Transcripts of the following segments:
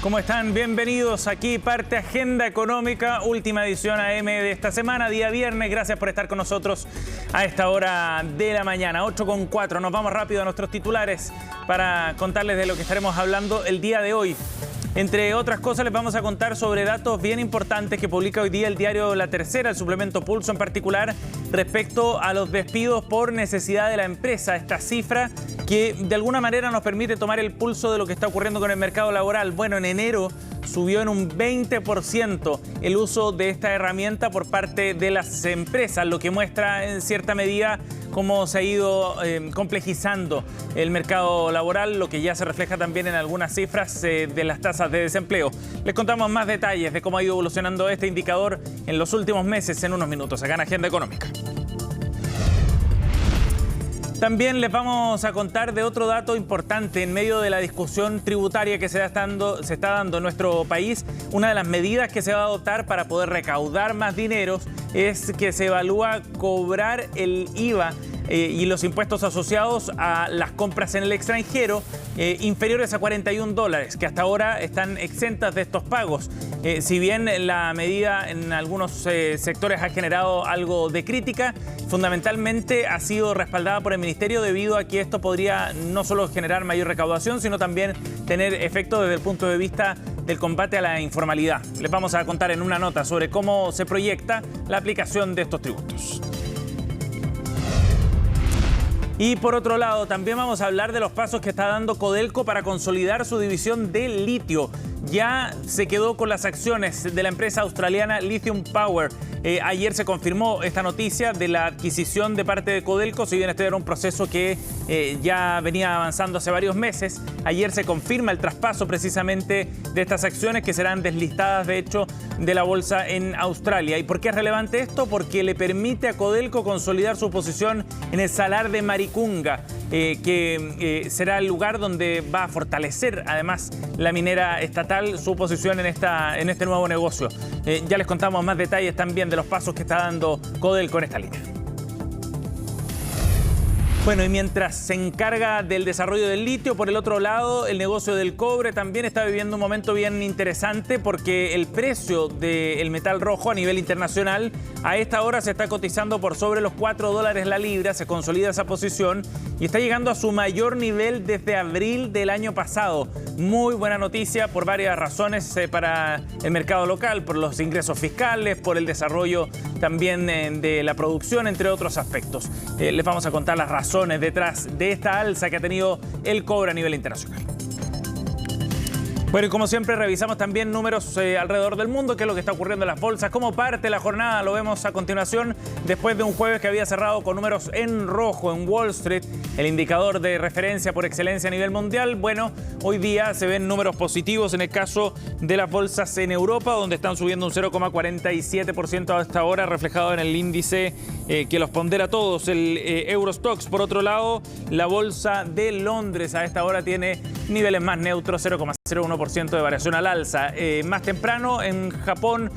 ¿Cómo están? Bienvenidos. Aquí parte Agenda Económica, última edición AM de esta semana, día viernes. Gracias por estar con nosotros a esta hora de la mañana, 8:04. Nos vamos rápido a nuestros titulares para contarles de lo que estaremos hablando el día de hoy. Entre otras cosas, les vamos a contar sobre datos bien importantes que publica hoy día el diario La Tercera, el suplemento Pulso en particular, respecto a los despidos por necesidad de la empresa. Esta cifra que de alguna manera nos permite tomar el pulso de lo que está ocurriendo con el mercado laboral. Bueno, en enero subió en un 20% el uso de esta herramienta por parte de las empresas, lo que muestra en cierta medida cómo se ha ido complejizando el mercado laboral, lo que ya se refleja también en algunas cifras de las tasas de desempleo. Les contamos más detalles de cómo ha ido evolucionando este indicador en los últimos meses en unos minutos, acá en Agenda Económica. También les vamos a contar de otro dato importante en medio de la discusión tributaria que se está dando en nuestro país. Una de las medidas que se va a adoptar para poder recaudar más dinero es que se evalúa cobrar el IVA y los impuestos asociados a las compras en el extranjero inferiores a $41, que hasta ahora están exentas de estos pagos. Si bien la medida en algunos sectores ha generado algo de crítica, fundamentalmente ha sido respaldada por el Ministerio debido a que esto podría no solo generar mayor recaudación, sino también tener efecto desde el punto de vista del combate a la informalidad. Les vamos a contar en una nota sobre cómo se proyecta la aplicación de estos tributos. Y por otro lado, también vamos a hablar de los pasos que está dando Codelco para consolidar su división de litio. Ya se quedó con las acciones de la empresa australiana Lithium Power. Ayer se confirmó esta noticia de la adquisición de parte de Codelco, si bien este era un proceso que ya venía avanzando hace varios meses. Ayer se confirma el traspaso precisamente de estas acciones que serán deslistadas, de hecho, de la bolsa en Australia. ¿Y por qué es relevante esto? Porque le permite a Codelco consolidar su posición en el Salar de Maricunga, que será el lugar donde va a fortalecer además la minera estatal su posición en este nuevo negocio. Ya les contamos más detalles también de los pasos que está dando Codelco en esta línea. Bueno, y mientras se encarga del desarrollo del litio, por el otro lado, el negocio del cobre también está viviendo un momento bien interesante porque el precio del metal rojo a nivel internacional a esta hora se está cotizando por sobre los $4 la libra, se consolida esa posición y está llegando a su mayor nivel desde abril del año pasado. Muy buena noticia por varias razones para el mercado local, por los ingresos fiscales, por el desarrollo también de la producción, entre otros aspectos. Les vamos a contar las razones detrás de esta alza que ha tenido el cobre a nivel internacional. Bueno, y como siempre revisamos también números alrededor del mundo, qué es lo que está ocurriendo en las bolsas, cómo parte la jornada, lo vemos a continuación, después de un jueves que había cerrado con números en rojo en Wall Street, el indicador de referencia por excelencia a nivel mundial. Bueno, hoy día se ven números positivos en el caso de las bolsas en Europa, donde están subiendo un 0,47% hasta ahora, reflejado en el índice que los pondera a todos, el Eurostoxx. Por otro lado, la bolsa de Londres a esta hora tiene niveles más neutros, 0,01% de variación al alza. Más temprano en Japón,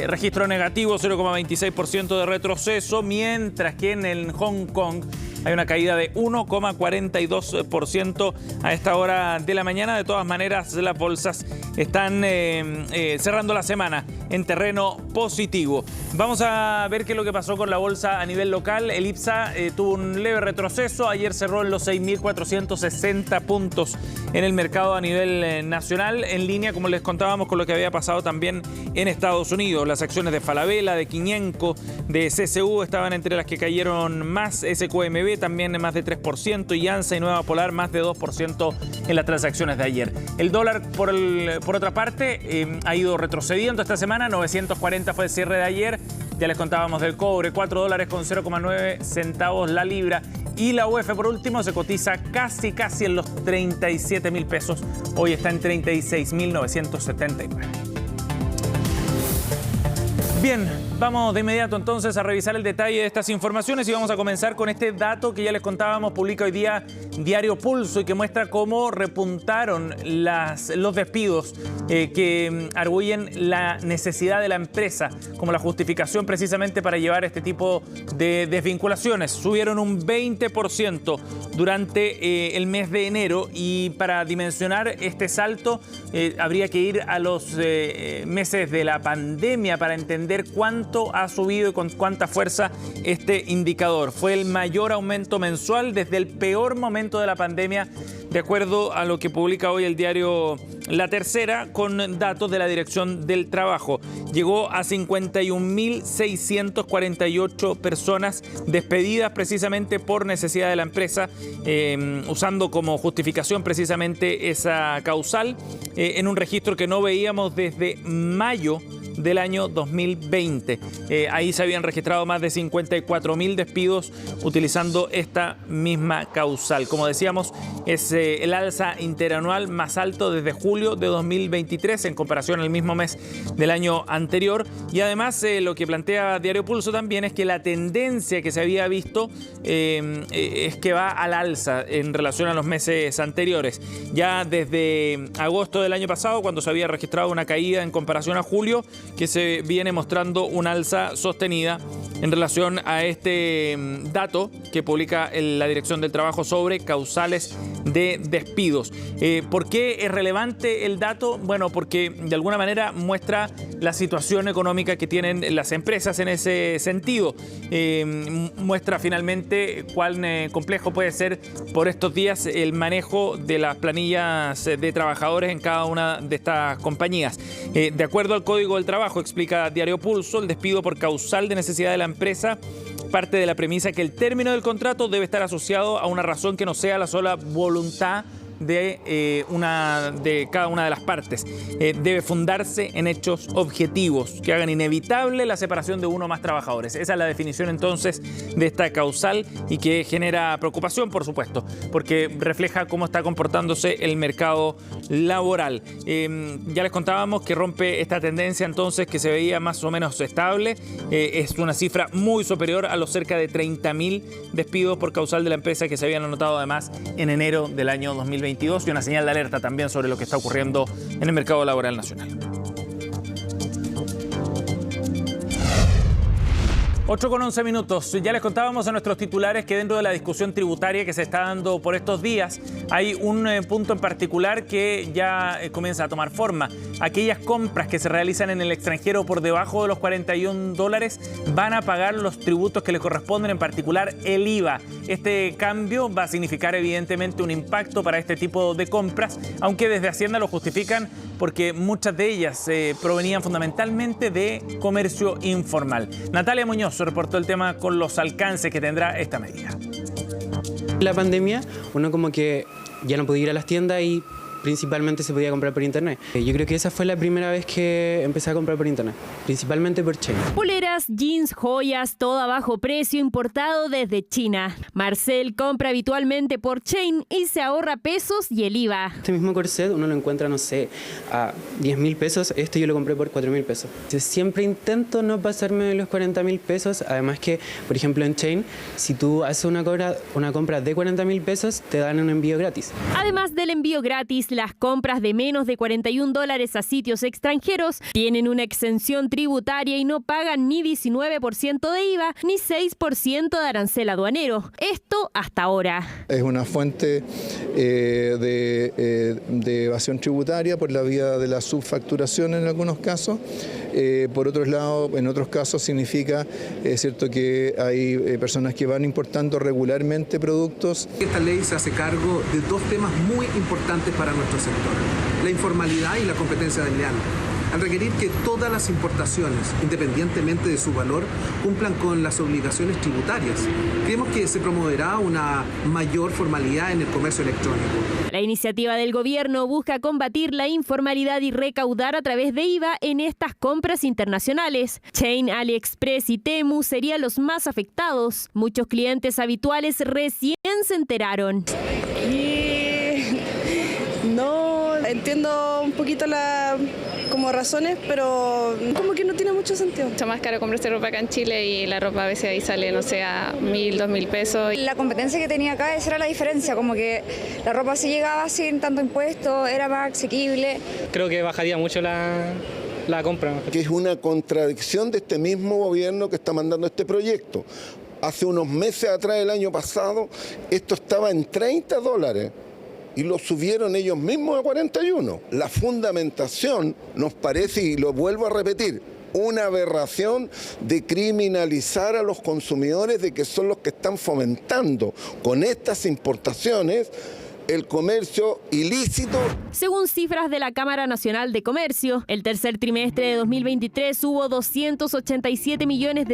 registro negativo, 0,26% de retroceso, mientras que en Hong Kong hay una caída de 1,42% a esta hora de la mañana. De todas maneras, las bolsas están cerrando la semana en terreno positivo. Vamos a ver qué es lo que pasó con la bolsa a nivel local. El IPSA tuvo un leve retroceso. Ayer cerró en los 6.460 puntos en el mercado a nivel nacional, en línea, como les contábamos, con lo que había pasado también en Estados Unidos. Las acciones de Falabella, de Quiñenco, de CCU estaban entre las que cayeron más. SQMB también más de 3%, y ANSA y Nueva Polar más de 2% en las transacciones de ayer. El dólar, por otra parte, ha ido retrocediendo esta semana. 940 fue el cierre de ayer. Ya les contábamos del cobre, $4.09 la libra. Y la UF, por último, se cotiza casi en los 37.000 pesos. Hoy está en 36.979. Bien. Vamos de inmediato entonces a revisar el detalle de estas informaciones y vamos a comenzar con este dato que ya les contábamos, publica hoy día Diario Pulso y que muestra cómo repuntaron los despidos que arguyen la necesidad de la empresa como la justificación precisamente para llevar este tipo de desvinculaciones. Subieron un 20% durante el mes de enero y para dimensionar este salto habría que ir a los meses de la pandemia para entender cuánto ha subido y con cuánta fuerza este indicador. Fue el mayor aumento mensual desde el peor momento de la pandemia, de acuerdo a lo que publica hoy el diario La Tercera, con datos de la Dirección del Trabajo. Llegó a 51.648 personas despedidas precisamente por necesidad de la empresa, usando como justificación precisamente esa causal, en un registro que no veíamos desde mayo del año 2020. Ahí se habían registrado más de 54.000 despidos utilizando esta misma causal. Como decíamos, es el alza interanual más alto desde julio de 2023 en comparación al mismo mes del año anterior. Y además lo que plantea Diario Pulso también es que la tendencia que se había visto es que va al alza en relación a los meses anteriores. Ya desde agosto del año pasado, cuando se había registrado una caída en comparación a julio, que se viene mostrando un alza sostenida en relación a este dato que publica la Dirección del Trabajo sobre causales de despidos. ¿Por qué es relevante el dato? Bueno, porque de alguna manera muestra la situación económica que tienen las empresas en ese sentido. Muestra finalmente cuán complejo puede ser por estos días el manejo de las planillas de trabajadores en cada una de estas compañías. De acuerdo al Código del Trabajo, explica Diario Pulso, el despido por causal de necesidad de la empresa parte de la premisa que el término del contrato debe estar asociado a una razón que no sea la sola voluntad de cada una de las partes. Debe fundarse en hechos objetivos que hagan inevitable la separación de uno o más trabajadores. Esa es la definición entonces de esta causal y que genera preocupación, por supuesto, porque refleja cómo está comportándose el mercado laboral. Ya les contábamos que rompe esta tendencia entonces que se veía más o menos estable. Es una cifra muy superior a los cerca de 30.000 despidos por causal de la empresa que se habían anotado además en enero del año 2022 y una señal de alerta también sobre lo que está ocurriendo en el mercado laboral nacional. 8:11. Ya les contábamos a nuestros titulares que dentro de la discusión tributaria que se está dando por estos días hay un punto en particular que ya comienza a tomar forma. Aquellas compras que se realizan en el extranjero por debajo de los $41 van a pagar los tributos que les corresponden, en particular el IVA. Este cambio va a significar evidentemente un impacto para este tipo de compras, aunque desde Hacienda lo justifican porque muchas de ellas provenían fundamentalmente de comercio informal. Natalia Muñoz reportó el tema con los alcances que tendrá esta medida. La pandemia, uno como que ya no podía ir a las tiendas y principalmente se podía comprar por internet. Yo creo que esa fue la primera vez que empecé a comprar por internet, principalmente por China. Poleras, jeans, joyas, todo a bajo precio importado desde China. Marcel compra habitualmente por Shein y se ahorra pesos y el IVA. Este mismo corset uno lo encuentra, no sé, a 10.000 pesos. Este yo lo compré por 4.000 pesos. Siempre intento no pasarme de los 40.000 pesos. Además que, por ejemplo, en Shein, si tú haces una compra de 40.000 pesos, te dan un envío gratis. Además del envío gratis, las compras de menos de $41 a sitios extranjeros tienen una exención tributaria y no pagan ni 19% de IVA ni 6% de arancel aduanero. Esto hasta ahora. Es una fuente de evasión tributaria por la vía de la subfacturación en algunos casos. Por otro lado, en otros casos significa, cierto, que hay personas que van importando regularmente productos. Esta ley se hace cargo de dos temas muy importantes para nuestro sector: la informalidad y la competencia desleal. Al requerir que todas las importaciones, independientemente de su valor, cumplan con las obligaciones tributarias, creemos que se promoverá una mayor formalidad en el comercio electrónico. La iniciativa del gobierno busca combatir la informalidad y recaudar a través de IVA en estas compras internacionales. Shein, AliExpress y Temu serían los más afectados. Muchos clientes habituales recién se enteraron. No, Entiendo un poquito como razones, pero como que no tiene mucho sentido. Mucho más caro comprarse ropa acá en Chile y la ropa a veces ahí sale, no sé, a 1.000, 2.000 pesos. La competencia que tenía acá, esa era la diferencia, como que la ropa sí llegaba sin tanto impuesto, era más asequible. Creo que bajaría mucho la compra. Que es una contradicción de este mismo gobierno que está mandando este proyecto. Hace unos meses atrás, el año pasado, esto estaba en $30 y lo subieron ellos mismos a 41. La fundamentación nos parece, y lo vuelvo a repetir, una aberración de criminalizar a los consumidores, de que son los que están fomentando con estas importaciones el comercio ilícito. Según cifras de la Cámara Nacional de Comercio, el tercer trimestre de 2023 hubo $287 millones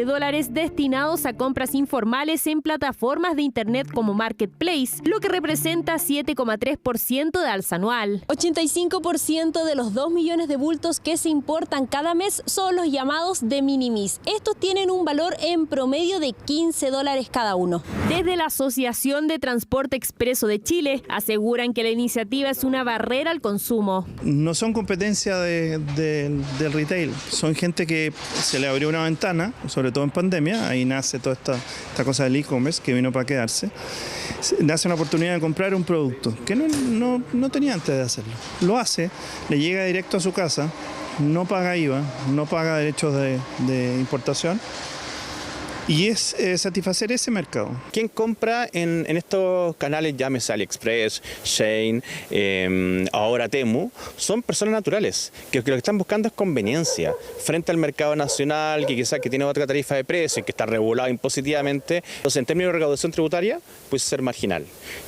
destinados a compras informales en plataformas de Internet como Marketplace, lo que representa 7,3% de alza anual. 85% de los 2 millones de bultos que se importan cada mes son los llamados de minimis. Estos tienen un valor en promedio de $15 cada uno. Desde la Asociación de Transporte Expreso de Chile, aseguran que la iniciativa es una barrera al consumo. No son competencia del retail, son gente que se le abrió una ventana, sobre todo en pandemia, ahí nace toda esta cosa del e-commerce que vino para quedarse. Nace una oportunidad de comprar un producto que no tenía antes de hacerlo. Lo hace, le llega directo a su casa, no paga IVA, no paga derechos de importación. Y es satisfacer ese mercado. Quien compra en estos canales, llámese AliExpress, Shein, ahora Temu, son personas naturales, que lo que están buscando es conveniencia frente al mercado nacional, que quizás tiene otra tarifa de precio, que está regulado impositivamente. Entonces, en términos de recaudación tributaria, puede ser marginal.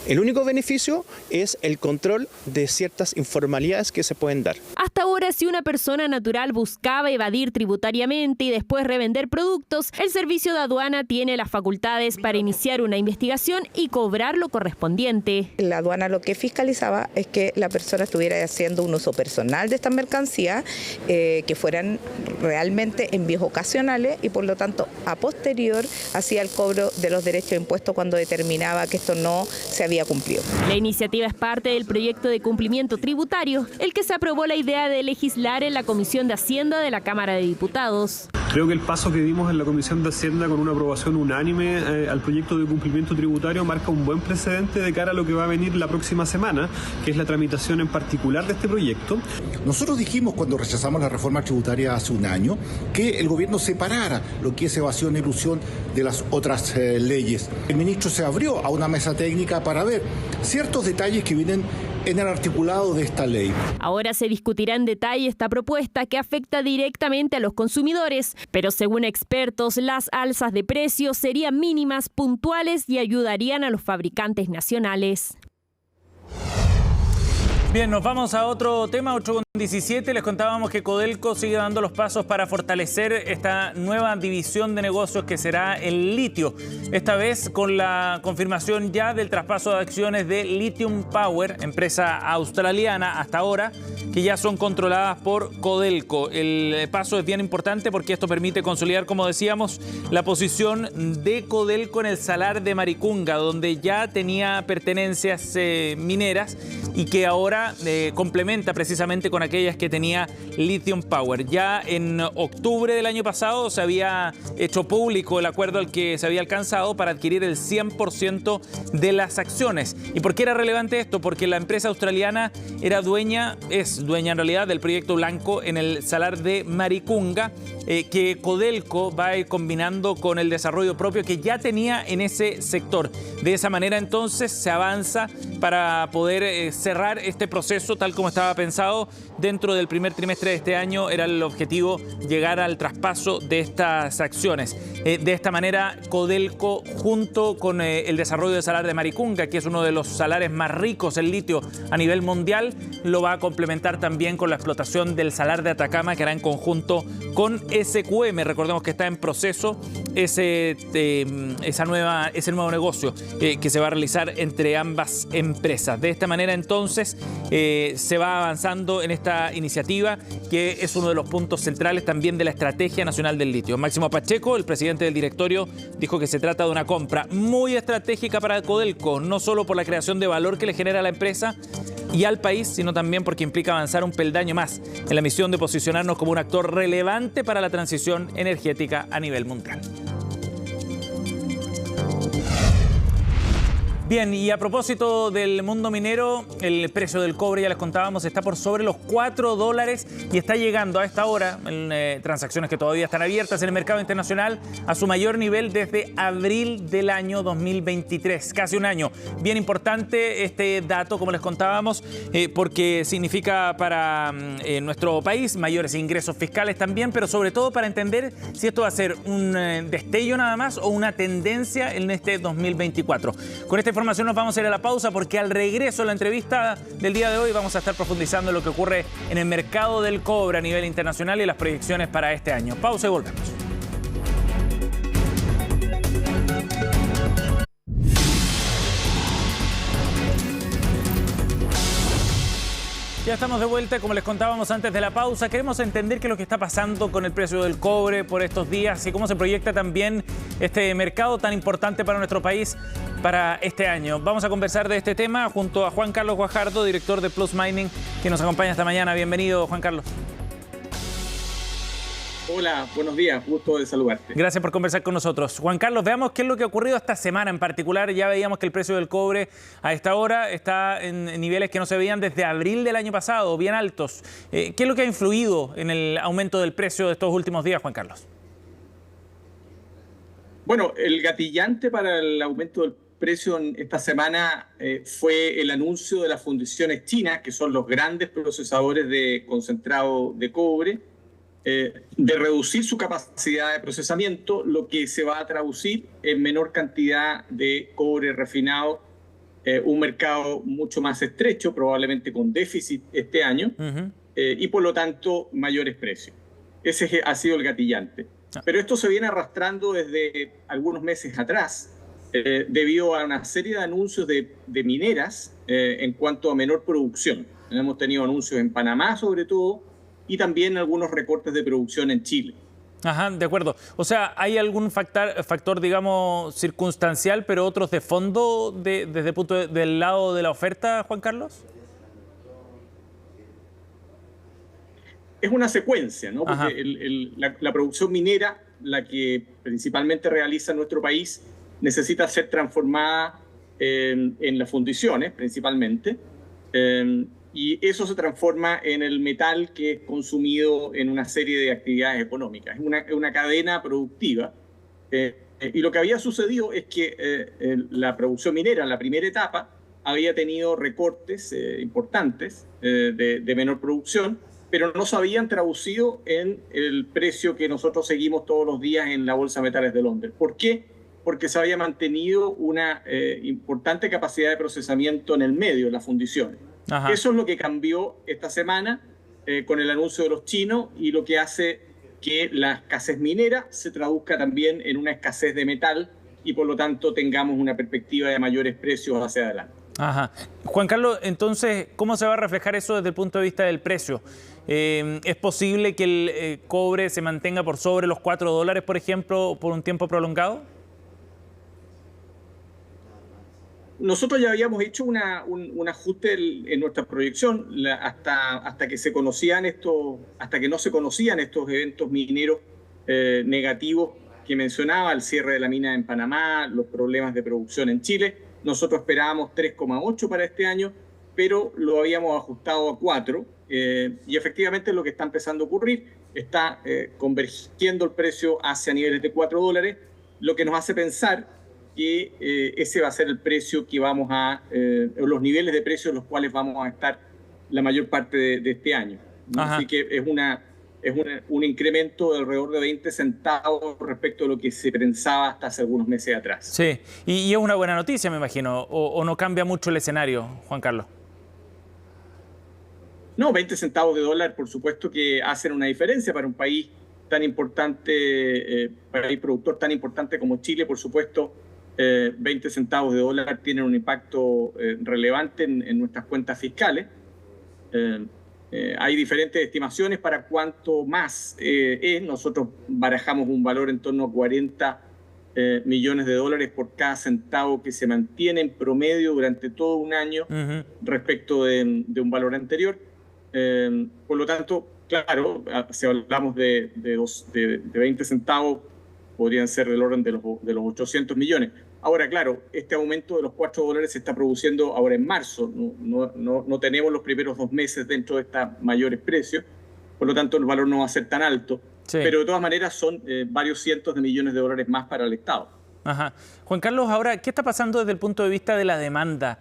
El único beneficio es el control de ciertas informalidades que se pueden dar. Hasta ahora, si una persona natural buscaba evadir tributariamente y después revender productos, el servicio de aduana tiene las facultades para iniciar una investigación y cobrar lo correspondiente. La aduana lo que fiscalizaba es que la persona estuviera haciendo un uso personal de estas mercancías, que fueran realmente envíos ocasionales y por lo tanto a posterior hacía el cobro de los derechos de impuestos cuando determinaba que esto no se había cumplido. La iniciativa es parte del proyecto de cumplimiento tributario, el que se aprobó la idea de legislar en la Comisión de Hacienda de la Cámara de Diputados. Creo que el paso que dimos en la Comisión de Hacienda con una aprobación unánime al proyecto de cumplimiento tributario marca un buen precedente de cara a lo que va a venir la próxima semana, que es la tramitación en particular de este proyecto. Nosotros dijimos cuando rechazamos la reforma tributaria hace un año que el gobierno separara lo que es evasión e ilusión de las otras leyes. El ministro se abrió a una mesa técnica para ver ciertos detalles que vienen en el articulado de esta ley. Ahora se discutirá en detalle esta propuesta que afecta directamente a los consumidores, pero según expertos, las alzas de precios serían mínimas, puntuales y ayudarían a los fabricantes nacionales. Bien, nos vamos a otro tema, 8:17. Les contábamos que Codelco sigue dando los pasos para fortalecer esta nueva división de negocios que será el litio. Esta vez con la confirmación ya del traspaso de acciones de Lithium Power, empresa australiana hasta ahora, que ya son controladas por Codelco. El paso es bien importante porque esto permite consolidar, como decíamos, la posición de Codelco en el Salar de Maricunga, donde ya tenía pertenencias mineras y que ahora complementa precisamente con aquellas que tenía Lithium Power. Ya en octubre del año pasado se había hecho público el acuerdo al que se había alcanzado para adquirir el 100% de las acciones. ¿Y por qué era relevante esto? Porque la empresa australiana es dueña en realidad del proyecto Blanco en el Salar de Maricunga, que Codelco va a ir combinando con el desarrollo propio que ya tenía en ese sector. De esa manera entonces se avanza para poder cerrar este proceso tal como estaba pensado. Dentro del primer trimestre de este año era el objetivo llegar al traspaso de estas acciones. De esta manera Codelco, junto con el desarrollo del Salar de Maricunga, que es uno de los salares más ricos en litio a nivel mundial, lo va a complementar también con la explotación del Salar de Atacama, que hará en conjunto con SQM. Recordemos que está en proceso ese nuevo negocio que se va a realizar entre ambas empresas. De esta manera entonces se va avanzando en esta esta iniciativa, que es uno de los puntos centrales también de la Estrategia Nacional del Litio. Máximo Pacheco, el presidente del directorio, dijo que se trata de una compra muy estratégica para Codelco, no solo por la creación de valor que le genera a la empresa y al país, sino también porque implica avanzar un peldaño más en la misión de posicionarnos como un actor relevante para la transición energética a nivel mundial. Bien, y a propósito del mundo minero, el precio del cobre, ya les contábamos, está por sobre los $4 y está llegando a esta hora, en transacciones que todavía están abiertas en el mercado internacional, a su mayor nivel desde abril del año 2023, casi un año. Bien importante este dato, como les contábamos, porque significa para nuestro país mayores ingresos fiscales también, pero sobre todo para entender si esto va a ser un destello nada más o una tendencia en este 2024. Con esta información nos vamos a ir a la pausa, porque al regreso de la entrevista del día de hoy vamos a estar profundizando en lo que ocurre en el mercado del cobre a nivel internacional y las proyecciones para este año. Pausa y volvemos. Ya estamos de vuelta, como les contábamos antes de la pausa. Queremos entender qué es lo que está pasando con el precio del cobre por estos días y cómo se proyecta también este mercado tan importante para nuestro país para este año. Vamos a conversar de este tema junto a Juan Carlos Guajardo, director de Plus Mining, que nos acompaña esta mañana. Bienvenido, Juan Carlos. Hola, buenos días, gusto de saludarte. Gracias por conversar con nosotros. Juan Carlos, veamos qué es lo que ha ocurrido esta semana en particular. Ya veíamos que el precio del cobre a esta hora está en niveles que no se veían desde abril del año pasado, bien altos. ¿Qué es lo que ha influido en el aumento del precio de estos últimos días, Juan Carlos? Bueno, el gatillante para el aumento del precio en esta semana fue el anuncio de las fundiciones chinas, que son los grandes procesadores de concentrado de cobre, de reducir su capacidad de procesamiento, lo que se va a traducir en menor cantidad de cobre refinado, un mercado mucho más estrecho, probablemente con déficit este año, y por lo tanto mayores precios. Ese ha sido el gatillante. Pero esto se viene arrastrando desde algunos meses atrás, debido a una serie de anuncios de mineras en cuanto a menor producción. Hemos tenido anuncios en Panamá sobre todo, y también algunos recortes de producción en Chile. Ajá, de acuerdo. O sea, ¿hay algún factor, digamos, circunstancial, pero otros de fondo desde el punto del lado de la oferta, Juan Carlos? Es una secuencia, ¿no? Porque la producción minera, la que principalmente realiza nuestro país, necesita ser transformada en las fundiciones, principalmente. Y eso se transforma en el metal que es consumido en una serie de actividades económicas. Es una cadena productiva. Y lo que había sucedido es que la producción minera en la primera etapa había tenido recortes importantes de menor producción, pero no se habían traducido en el precio que nosotros seguimos todos los días en la Bolsa de Metales de Londres. ¿Por qué? Porque se había mantenido una importante capacidad de procesamiento en el medio, en las fundiciones. Ajá. Eso es lo que cambió esta semana con el anuncio de los chinos, y lo que hace que la escasez minera se traduzca también en una escasez de metal y por lo tanto tengamos una perspectiva de mayores precios hacia adelante. Ajá. Juan Carlos, entonces, ¿cómo se va a reflejar eso desde el punto de vista del precio? ¿Es posible que el cobre se mantenga por sobre los $4, por ejemplo, por un tiempo prolongado? Nosotros ya habíamos hecho un ajuste en nuestra proyección hasta que hasta que no se conocían estos eventos mineros negativos que mencionaba, el cierre de la mina en Panamá, los problemas de producción en Chile. Nosotros esperábamos 3,8 para este año, pero lo habíamos ajustado a 4, y efectivamente lo que está empezando a ocurrir está convergiendo el precio hacia niveles de $4, lo que nos hace pensar que ese va a ser el precio que vamos los niveles de precios en los cuales vamos a estar la mayor parte de este año. Así que es un incremento de alrededor de 20 centavos respecto a lo que se pensaba hasta hace algunos meses atrás. Sí, y es una buena noticia, me imagino, o no cambia mucho el escenario, Juan Carlos. No, 20 centavos de dólar, por supuesto que hacen una diferencia para un país tan importante, para un productor tan importante como Chile, por supuesto. 20 centavos de dólar tienen un impacto relevante en nuestras cuentas fiscales. Hay diferentes estimaciones para cuánto más es. Nosotros barajamos un valor en torno a 40 millones de dólares por cada centavo que se mantiene en promedio durante todo un año respecto de un valor anterior. Por lo tanto, claro, si hablamos de 20 centavos, podrían ser del orden de los 800 millones. Ahora, claro, este aumento de los $4 se está produciendo ahora en marzo. No tenemos los primeros 2 meses dentro de estos mayores precios. Por lo tanto, el valor no va a ser tan alto. Sí. Pero de todas maneras son varios cientos de millones de dólares más para el Estado. Ajá. Juan Carlos, ahora, ¿qué está pasando desde el punto de vista de la demanda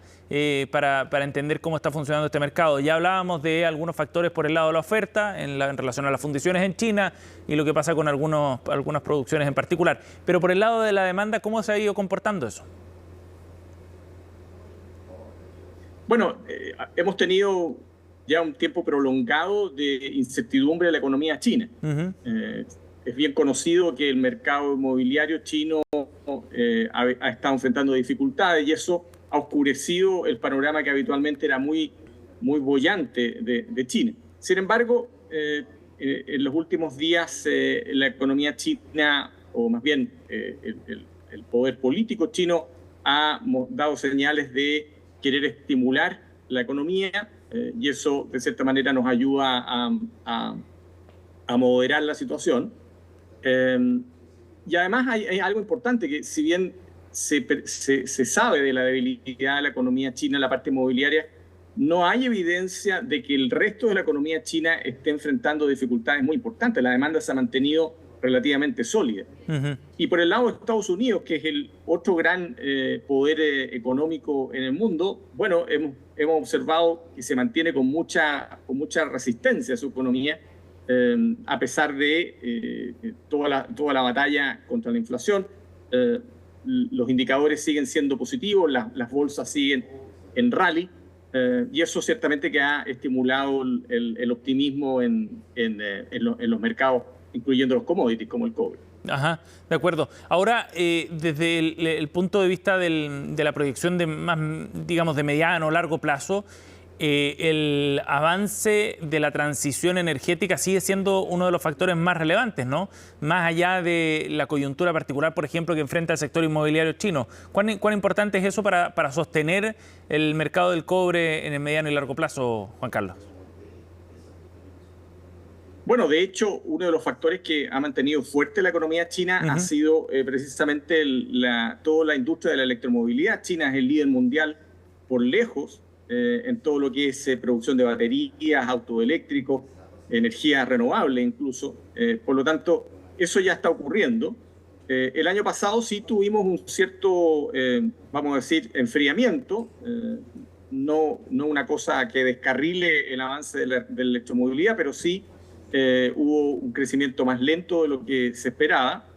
para entender cómo está funcionando este mercado? Ya hablábamos de algunos factores por el lado de la oferta en relación a las fundiciones en China y lo que pasa con algunas producciones en particular. Pero por el lado de la demanda, ¿cómo se ha ido comportando eso? Bueno, hemos tenido ya un tiempo prolongado de incertidumbre de la economía china. Es bien conocido que el mercado inmobiliario chino ha estado enfrentando dificultades y eso ha oscurecido el panorama que habitualmente era muy boyante de China. Sin embargo, en los últimos días la economía china, o más bien el poder político chino, ha dado señales de querer estimular la economía y eso de cierta manera nos ayuda a moderar la situación. Y además hay algo importante, que si bien se sabe de la debilidad de la economía china en la parte inmobiliaria, no hay evidencia de que el resto de la economía china esté enfrentando dificultades muy importantes. La demanda se ha mantenido relativamente sólida. Y por el lado de Estados Unidos, que es el otro gran poder económico en el mundo, bueno, hemos observado que se mantiene con mucha resistencia a su economía, a pesar de toda la batalla contra la inflación. Los indicadores siguen siendo positivos, las bolsas siguen en rally, y eso ciertamente que ha estimulado el optimismo en los mercados, incluyendo los commodities como el cobre. Ajá, de acuerdo. Ahora, desde el punto de vista de la proyección de más, digamos, de mediano o largo plazo, el avance de la transición energética sigue siendo uno de los factores más relevantes, ¿no? Más allá de la coyuntura particular, por ejemplo, que enfrenta el sector inmobiliario chino. ¿Cuán importante es eso para sostener el mercado del cobre en el mediano y largo plazo, Juan Carlos? Bueno, de hecho, uno de los factores que ha mantenido fuerte la economía china ha sido precisamente toda la industria de la electromovilidad. China es el líder mundial por lejos en todo lo que es producción de baterías, autos eléctricos, energía renovable incluso. Por lo tanto, eso ya está ocurriendo. El año pasado sí tuvimos un cierto, vamos a decir, enfriamiento, no una cosa que descarrile el avance de la electromovilidad, pero sí hubo un crecimiento más lento de lo que se esperaba.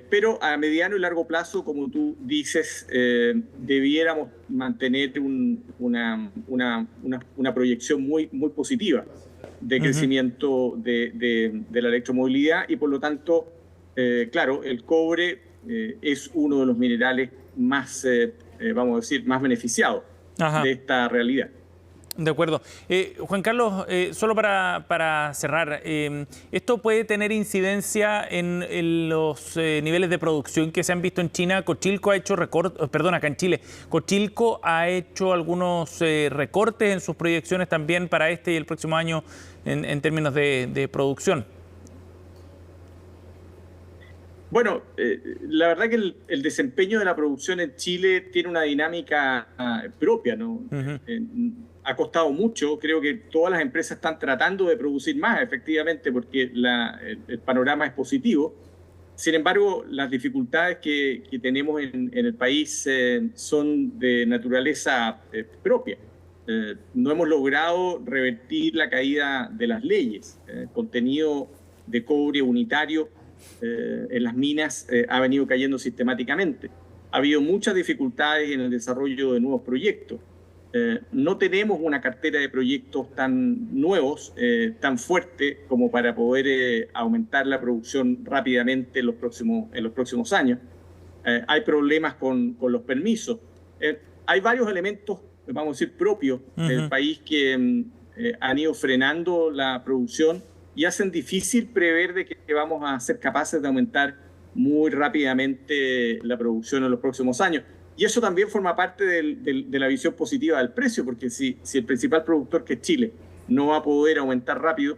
Pero a mediano y largo plazo, como tú dices, debiéramos mantener una proyección muy positiva de crecimiento de la electromovilidad y por lo tanto, claro, el cobre es uno de los minerales más, vamos a decir, más beneficiados de esta realidad. De acuerdo. Juan Carlos, solo para cerrar, ¿esto puede tener incidencia en los niveles de producción que se han visto en China? Cochilco ha hecho acá en Chile, Cochilco ha hecho algunos recortes en sus proyecciones también para este y el próximo año en términos de producción. Bueno, la verdad que el desempeño de la producción en Chile tiene una dinámica propia, ¿no? Ha costado mucho, creo que todas las empresas están tratando de producir más, efectivamente, porque el panorama es positivo. Sin embargo, las dificultades que tenemos en el país son de naturaleza propia. No hemos logrado revertir la caída de las leyes. El contenido de cobre unitario en las minas ha venido cayendo sistemáticamente. Ha habido muchas dificultades en el desarrollo de nuevos proyectos. No tenemos una cartera de proyectos tan nuevos, tan fuerte como para poder aumentar la producción rápidamente en los próximos años. Hay problemas con los permisos. Hay varios elementos, vamos a decir, propios del país que han ido frenando la producción y hacen difícil prever de que vamos a ser capaces de aumentar muy rápidamente la producción en los próximos años. Y eso también forma parte de la visión positiva del precio, porque si el principal productor, que es Chile, no va a poder aumentar rápido,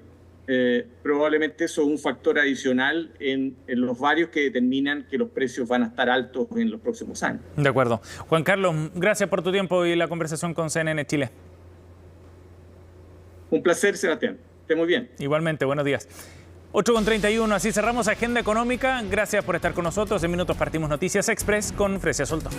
probablemente eso es un factor adicional en los varios que determinan que los precios van a estar altos en los próximos años. De acuerdo. Juan Carlos, gracias por tu tiempo y la conversación con CNN Chile. Un placer, Sebastián. Esté muy bien. Igualmente, buenos días. 8:31, así cerramos Agenda Económica. Gracias por estar con nosotros. En minutos partimos Noticias Express con Fresia Soltón.